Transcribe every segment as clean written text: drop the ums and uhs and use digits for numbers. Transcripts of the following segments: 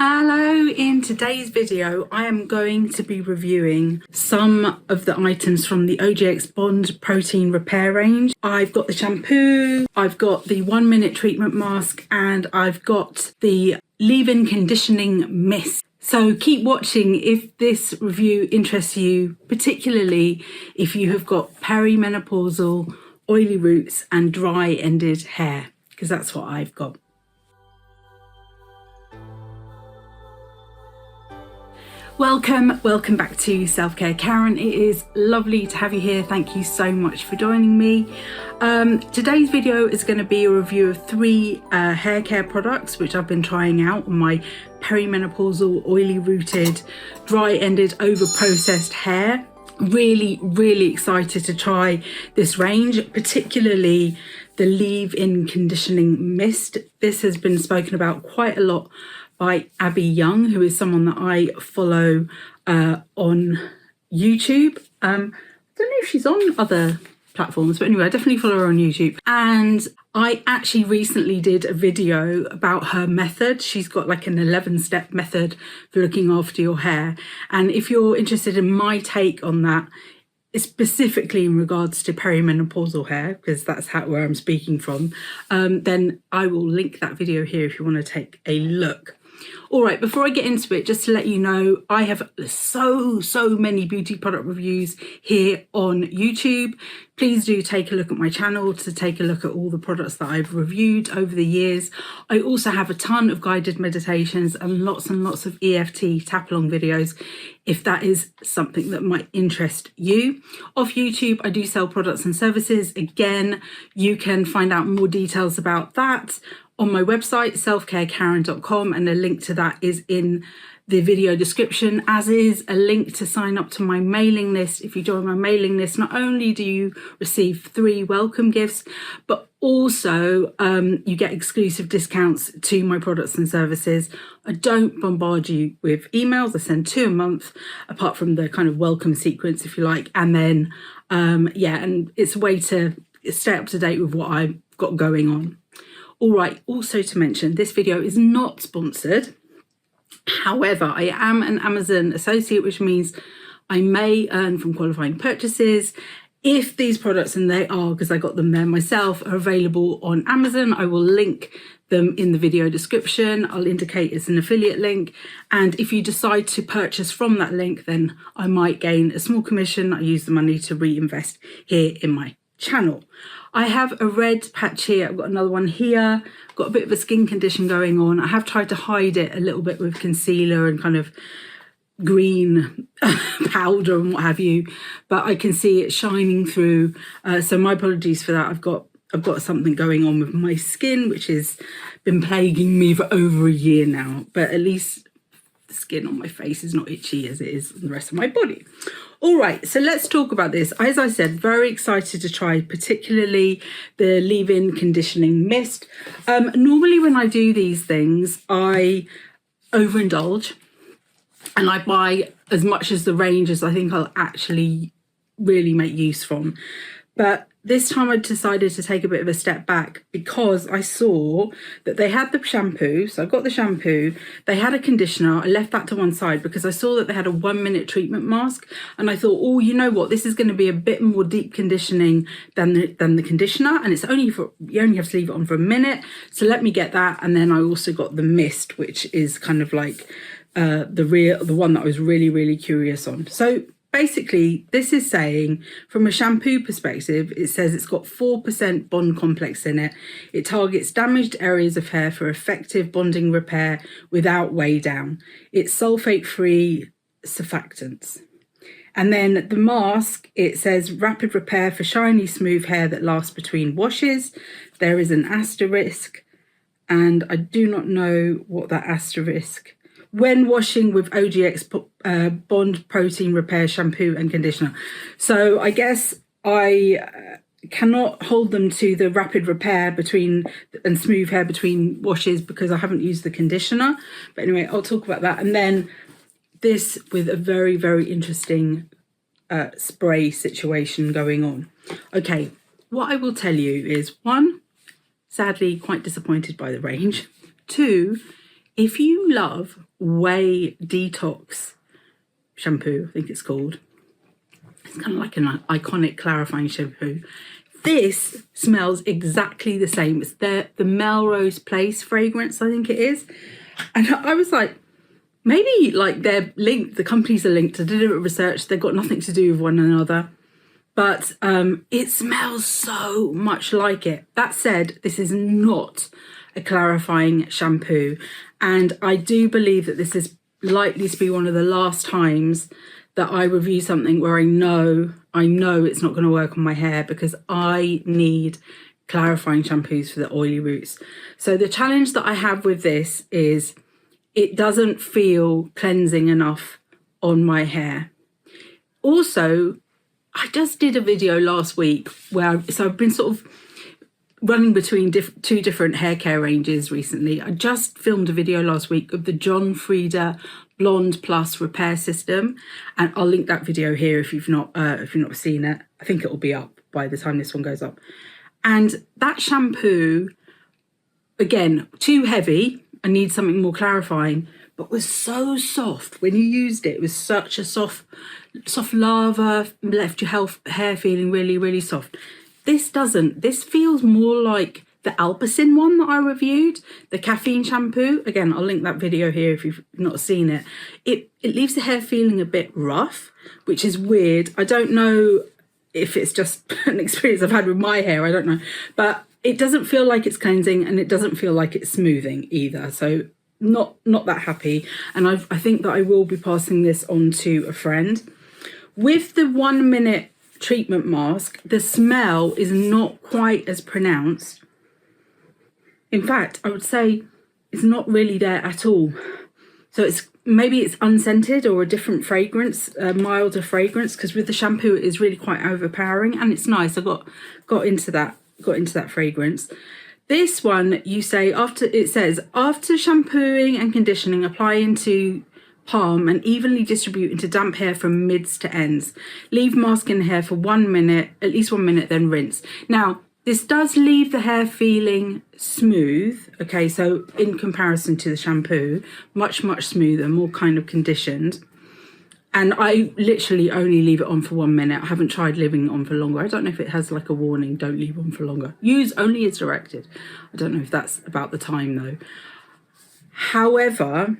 Hello, in today's video I am going to be reviewing some of the items from the OGX Bond Protein Repair range. I've got the shampoo, I've got the 1 minute treatment mask, and I've got the leave-in conditioning mist. So keep watching if this review interests you, particularly if you have got perimenopausal, oily roots and dry-ended hair, because that's what I've got. Welcome back to Self-Care. Karen, it is lovely to have you here. Thank you so much for joining me. Today's video is going to be a review of 3 hair care products which I've been trying out on my perimenopausal, oily rooted, dry ended, over processed hair. Really excited to try this range, particularly the leave-in conditioning mist. This has been spoken about quite a lot by Abby Young, who is someone that I follow on YouTube. I don't know if she's on other platforms, but anyway, I definitely follow her on YouTube. And I actually recently did a video about her method. She's got like an 11-step method for looking after your hair. And if you're interested in my take on that, specifically in regards to perimenopausal hair, because that's where I'm speaking from, then I will link that video here if you want to take a look. All right, before I get into it, just to let you know, I have so many beauty product reviews here on YouTube. Please do take a look at my channel to take a look at all the products that I've reviewed over the years. I also have a ton of guided meditations and lots of EFT tap along videos, if that is something that might interest you. Off YouTube, I do sell products and services. Again, you can find out more details about that on my website, selfcarekaren.com, and a link to that is in the video description, as is a link to sign up to my mailing list. If you join my mailing list, not only do you receive 3 welcome gifts, but also you get exclusive discounts to my products and services. I don't bombard you with emails. I send 2 a month, apart from the kind of welcome sequence, if you like. And then, yeah, and it's a way to stay up to date with what I've got going on. All right, also to mention, this video is not sponsored. However, I am an Amazon associate, which means I may earn from qualifying purchases. If these products, and they are because I got them there myself, are available on Amazon, I will link them in the video description. I'll indicate it's an affiliate link. And if you decide to purchase from that link, then I might gain a small commission. I use the money to reinvest here in my channel. I have a red patch here. I've got another one here. I've got a bit of a skin condition going on. I have tried to hide it a little bit with concealer and kind of green powder and what have you, but I can see it shining through. So my apologies for that. I've got something going on with my skin, which has been plaguing me for over a year now, but at least the skin on my face is not itchy as it is on the rest of my body. All right, so let's talk about this. As I said, very excited to try particularly the leave-in conditioning mist. Normally when I do these things, I overindulge and I buy as much as the range as I think I'll actually really make use from. But this time I decided to take a bit of a step back because I saw that they had the shampoo. So I got the shampoo, they had a conditioner. I left that to one side because I saw that they had a 1 minute treatment mask. And I thought, oh, you know what? This is going to be a bit more deep conditioning than the conditioner. And it's only you only have to leave it on for a minute. So let me get that. And then I also got the mist, which is kind of like the one that I was really curious on. So basically, this is saying, from a shampoo perspective, it says it's got 4% bond complex in it. It targets damaged areas of hair for effective bonding repair without weigh down. It's sulfate-free surfactants. And then the mask, it says rapid repair for shiny, smooth hair that lasts between washes. There is an asterisk, and I do not know what that asterisk. When washing with OGX Bond Protein Repair shampoo and conditioner. So I guess I cannot hold them to the rapid repair and smooth hair between washes because I haven't used the conditioner. But anyway, I'll talk about that. And then this with a very interesting spray situation going on. Okay, what I will tell you is, 1, sadly quite disappointed by the range. 2, If you love Whey Detox shampoo, I think it's called, it's kind of like an iconic clarifying shampoo. This smells exactly the same. It's the Melrose Place fragrance, I think it is. And I was like, maybe like they're linked, the companies are linked. I did a bit of research, they've got nothing to do with one another. But it smells so much like it. That said, this is not a clarifying shampoo. And I do believe that this is likely to be one of the last times that I review something where I know it's not going to work on my hair, because I need clarifying shampoos for the oily roots. So the challenge that I have with this is it doesn't feel cleansing enough on my hair. Also, I just did a video last week where I've been sort of running between two different hair care ranges recently. I just filmed a video last week of the John Frieda Blonde Plus Repair System, and I'll link that video here if you've not seen it. I think it will be up by the time this one goes up. And that shampoo, again, too heavy. I need something more clarifying, but was so soft when you used it. It was such a soft lava, left your hair feeling really, really soft. This doesn't. This feels more like the Alpecin one that I reviewed, the caffeine shampoo. Again, I'll link that video here if you've not seen it. It leaves the hair feeling a bit rough, which is weird. I don't know if it's just an experience I've had with my hair, I don't know. But it doesn't feel like it's cleansing, and it doesn't feel like it's smoothing either. So not that happy. And I think that I will be passing this on to a friend. With the 1 minute treatment mask, the smell is not quite as pronounced. In fact, I would say it's not really there at all. So maybe it's unscented or a different fragrance, a milder fragrance, because with the shampoo it is really quite overpowering, and it's nice. I got into that fragrance. This one, you say after shampooing and conditioning, apply into palm and evenly distribute into damp hair from mids to ends. Leave mask in hair for 1 minute, at least 1 minute, then rinse. Now, this does leave the hair feeling smooth, okay, so in comparison to the shampoo, much, much smoother, more kind of conditioned. And I literally only leave it on for 1 minute. I haven't tried leaving it on for longer. I don't know if it has like a warning, don't leave on for longer. Use only as directed. I don't know if that's about the time though. However,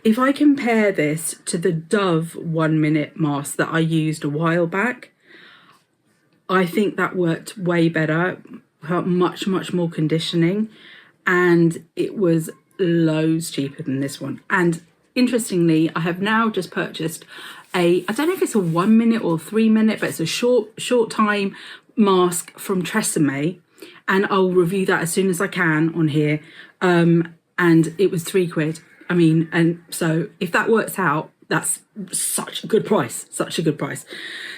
if I compare this to the Dove 1 minute mask that I used a while back, I think that worked way better, much, much more conditioning, and it was loads cheaper than this one. And interestingly, I have now just purchased I don't know if it's a 1 minute or 3 minute, but it's a short time mask from Tresemme, and I'll review that as soon as I can on here. And it was £3. I mean, and so if that works out, that's such a good price, such a good price.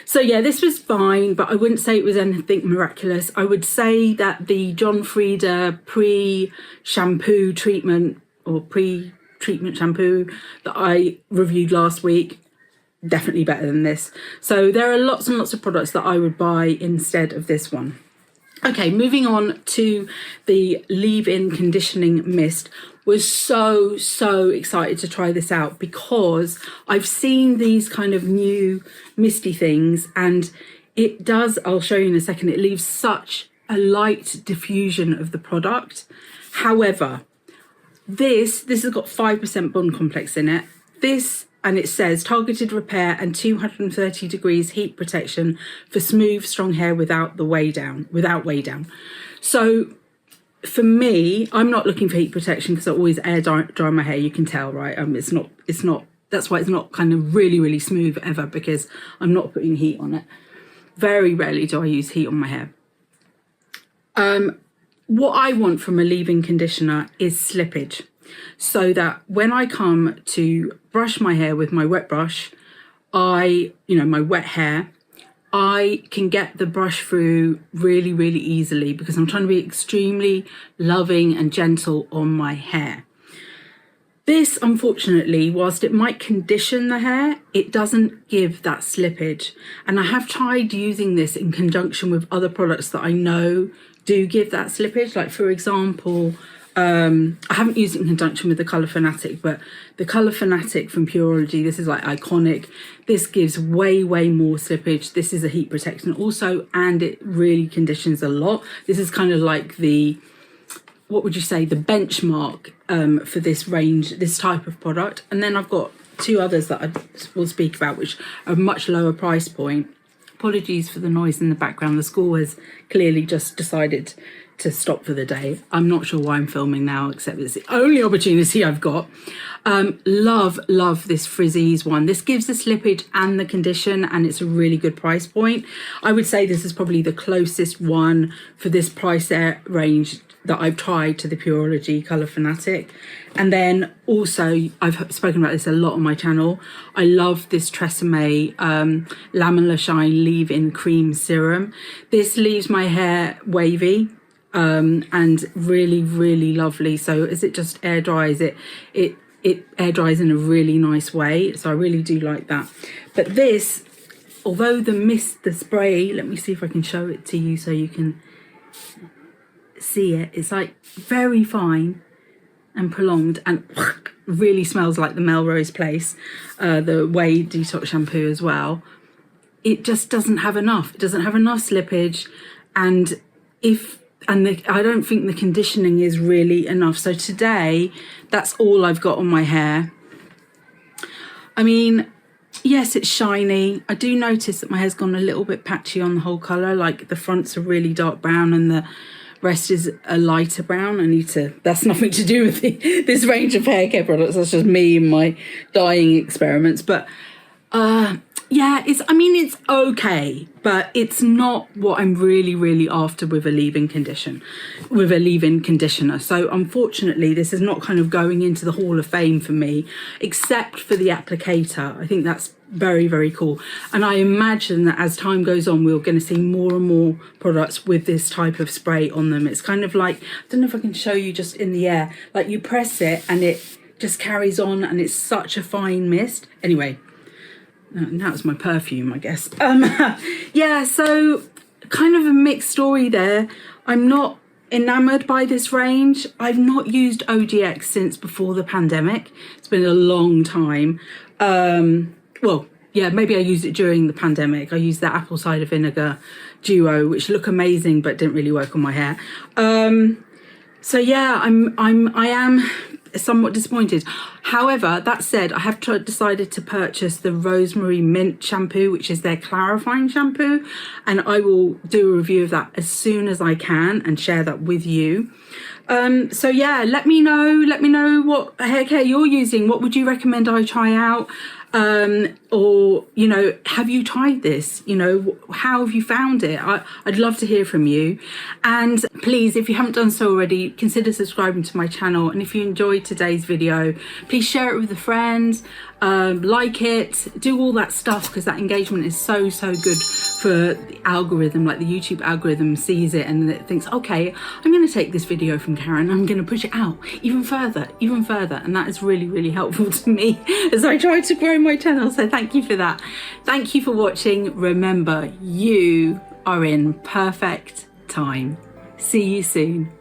So yeah, this was fine, but I wouldn't say it was anything miraculous. I would say that the John Frieda pre-shampoo treatment or pre-treatment shampoo that I reviewed last week, definitely better than this. So there are lots and lots of products that I would buy instead of this one. Okay, moving on to the Leave-In Conditioning Mist. Was so excited to try this out because I've seen these kind of new misty things, and it does, I'll show you in a second, it leaves such a light diffusion of the product. However, this has got 5% bond complex in it. And it says targeted repair and 230 degrees heat protection for smooth, strong hair without weigh down. So for me, I'm not looking for heat protection because I always air dry my hair. You can tell, right? It's not. That's why it's not kind of really, really smooth ever, because I'm not putting heat on it. Very rarely do I use heat on my hair. What I want from a leave-in conditioner is slippage, so that when I come to brush my hair with my wet brush, my wet hair, I can get the brush through really, really easily because I'm trying to be extremely loving and gentle on my hair. This, unfortunately, whilst it might condition the hair, it doesn't give that slippage. And I have tried using this in conjunction with other products that I know do give that slippage. Like, for example, I haven't used it in conjunction with the Colour Fanatic, but the Colour Fanatic from Pureology, this is like iconic. This gives way more slippage. This is a heat protectant also, and it really conditions a lot. This is kind of like the, what would you say, the benchmark for this range, this type of product. And then I've got two others that I will speak about, which are much lower price point. Apologies for the noise in the background. The school has clearly just decided to stop for the day. I'm not sure why I'm filming now, except it's the only opportunity I've got. Love this Frizz one. This gives the slippage and the condition, and it's a really good price point. I would say this is probably the closest one for this price range that I've tried to the Pureology Colour Fanatic. And then also, I've spoken about this a lot on my channel, I love this Tresemme Lamellar Shine Leave-In Cream Serum. This leaves my hair wavy and really lovely. So as it just air dries, it air dries in a really nice way. So I really do like that. But this, although the spray, let me see if I can show it to you so you can see it. It's like very fine and prolonged, and really smells like the Melrose Place, the Way Detox shampoo as well. It just doesn't have enough. It doesn't have enough slippage, and I don't think the conditioning is really enough. So today, that's all I've got on my hair. I mean, yes, it's shiny. I do notice that my hair's gone a little bit patchy on the whole colour. Like the front's a really dark brown and the rest is a lighter brown. That's nothing to do with this range of hair care products. That's just me and my dyeing experiments. But yeah, it's okay, but it's not what I'm really after with a leave-in conditioner. So unfortunately, this is not kind of going into the Hall of Fame for me, except for the applicator. I think that's very cool. And I imagine that as time goes on, we're going to see more and more products with this type of spray on them. It's kind of like, I don't know if I can show you just in the air, like you press it and it just carries on, and it's such a fine mist. Anyway, now it's my perfume, I guess. Yeah, so kind of a mixed story there. I'm not enamored by this range. I've not used OGX since before the pandemic. It's been a long time. Well, yeah, maybe I used it during the pandemic. I used that apple cider vinegar duo, which look amazing but didn't really work on my hair. So yeah, I am somewhat disappointed. However, that said, I have decided to purchase the Rosemary Mint shampoo, which is their clarifying shampoo, and I will do a review of that as soon as I can and share that with you. So yeah, let me know what hair care you're using. What would you recommend I try out? Or, you know, have you tried this? You know, how have you found it? I'd love to hear from you. And please, if you haven't done so already, consider subscribing to my channel. And if you enjoyed today's video, please share it with a friend, like it, do all that stuff, because that engagement is so good for the algorithm. Like the YouTube algorithm sees it and it thinks, okay, I'm going to take this video from Karen, I'm going to push it out even further. And that is really helpful to me as I try to grow my channel. So thank you for that. Thank you for watching. Remember, you are in perfect time. See you soon.